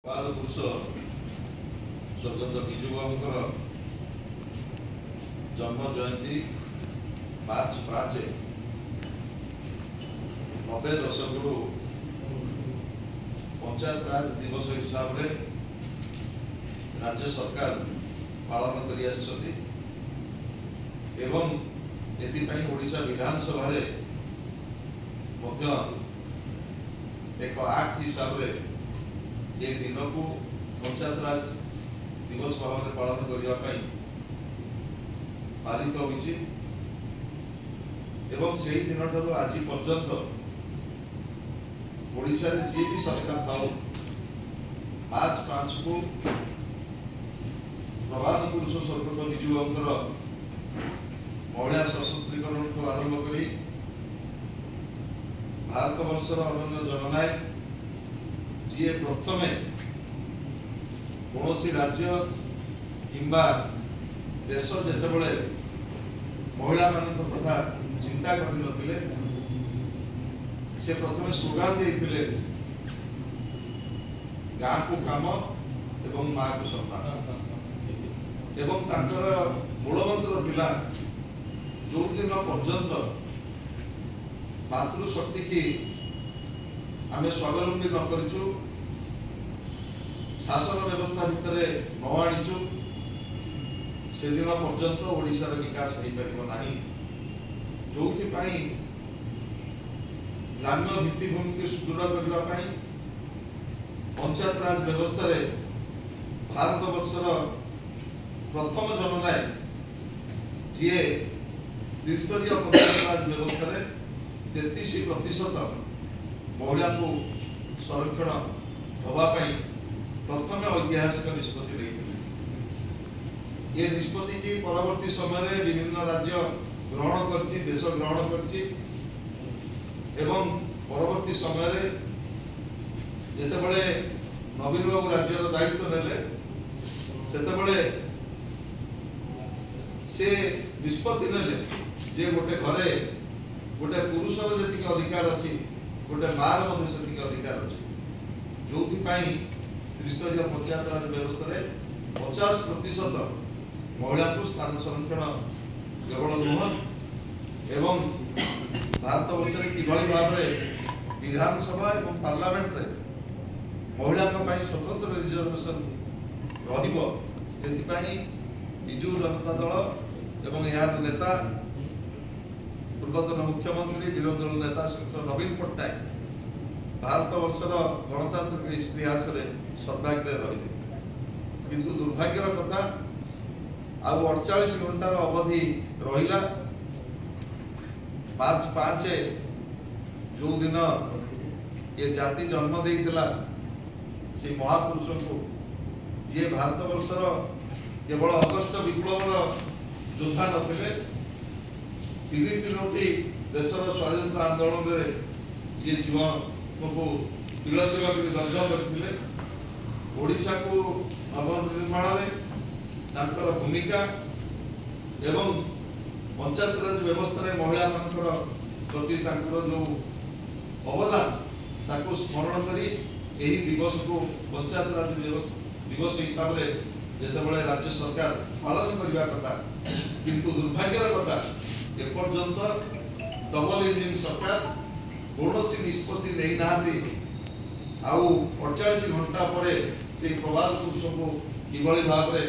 पुरुष स्वर्गत विजु बाबूर जन्म जयंती मार्च 5 90 दशक पंचायत राज दिवस हिसाब से राज्य सरकार पालन कर ओडिशा विधानसभा एक आक्ट हिसाब से ये दिन को पंचायत राज दिवस भाव में पालन करने पारित होइछि एवं से दिन आज पर्यंत ओडिशा रे जे भी सरकार थाउ मार्च 5 को प्रभात पुरुष स्वर्गत विजु बाबूर महिला सशक्तिकरण को आरंभ करी भारत वर्षर अनन्य जननायक जी प्रथम कौन राज्य किंबा देश जिते महिला मान कथा चिंता करते से प्रथम स्लोगान देते गाँ को काम एवं माँ को सम्मान एवं तांकर मूलमंत्र थिला जो दिन पर्यंत मातृशक्ति की आमे स्वावलंबी न करिछु शासन व्यवस्था भितर न आनीचु से दिन पर्यंत ओडिशार विकास हो पारिबो नाही जो ग्राम्य भित्तिभूमि को सुदृढ़ करने पंचायत राज व्यवस्था रे भारत वर्षर प्रथम जननायक जी त्रिस्तरीय पंचायत राज व्यवस्था रे 33% महिला को संरक्षण होगापी प्रथम ऐतिहासिक निष्पत्ति लेते ये निष्पत्ति की परवर्ती समय विभिन्न राज्य ग्रहण करछि देश ग्रहण करछि एवं परवर्ती समय जेतेबेले नवीन बाबू राज्यर दायित्व नेले सेतेबेले से निष्पत्ति नेले जे गोटे घरे गोटे पुरुषर जी अधिकार अच्छी गोटे मार से अधिकार अच्छी जो त्रिस्तरीय पंचायत राज व्यवस्था 50% महिला को स्थान संरक्षण केवल नुह एवं भारत वर्ष किभली भाव में विधानसभा और पार्लियामेंट रे महिला स्वतंत्र रिजर्वेशन विजु जनता दल एवं यार नेता पूर्वतन मुख्यमंत्री विरोधी दल नेता श्री नवीन पट्टनायक भारत वर्षर गणतांत्रिक इतिहास रे सर्वाग्रे रही किंतु दुर्भाग्यर कथा आउ 48 घंटार अवधि रहिला मार्च 5 जो दिन ये जाति जन्म देइतिला से महापुरुष को ये भारत वर्षर केवल अगस्ट विप्लवर योद्धा नथिले तीनोटी देशर स्वाधीनता आंदोलन में जी जीवन को तिल देवा दग्ध करते ओडिशा को नवनिर्माण तांकर भूमिका एवं पंचायत राज व्यवस्था महिला मानकर प्रति तांकर जो अवदान ताको स्मरण करी एही दिवस को पंचायत राज दिवस हिसाब से जेतेबेले राज्य सरकार पालन करबा कथा किंतु दुर्भाग्यर कथा एपर्यंत डबल इंजिन सरकार कौन निष्पत्ति नहीं ना आउ 48 घंटा पर से प्रभात पुरुष को किभली भाव में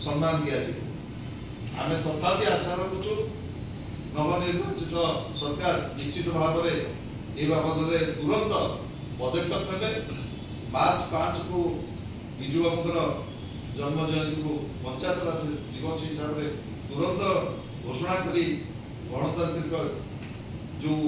सम्मान दिया आमे तथापि आशा रखुचु नवनिर्वाचित सरकार निश्चित भाव में ये बाबद तुरंत पदक्षेप ने मार्च 5 को विजु बाबूर जन्म जयंती को पंचायत राज दिवस हिसाब से तुरंत घोषणा करी गणतांत्रिक जो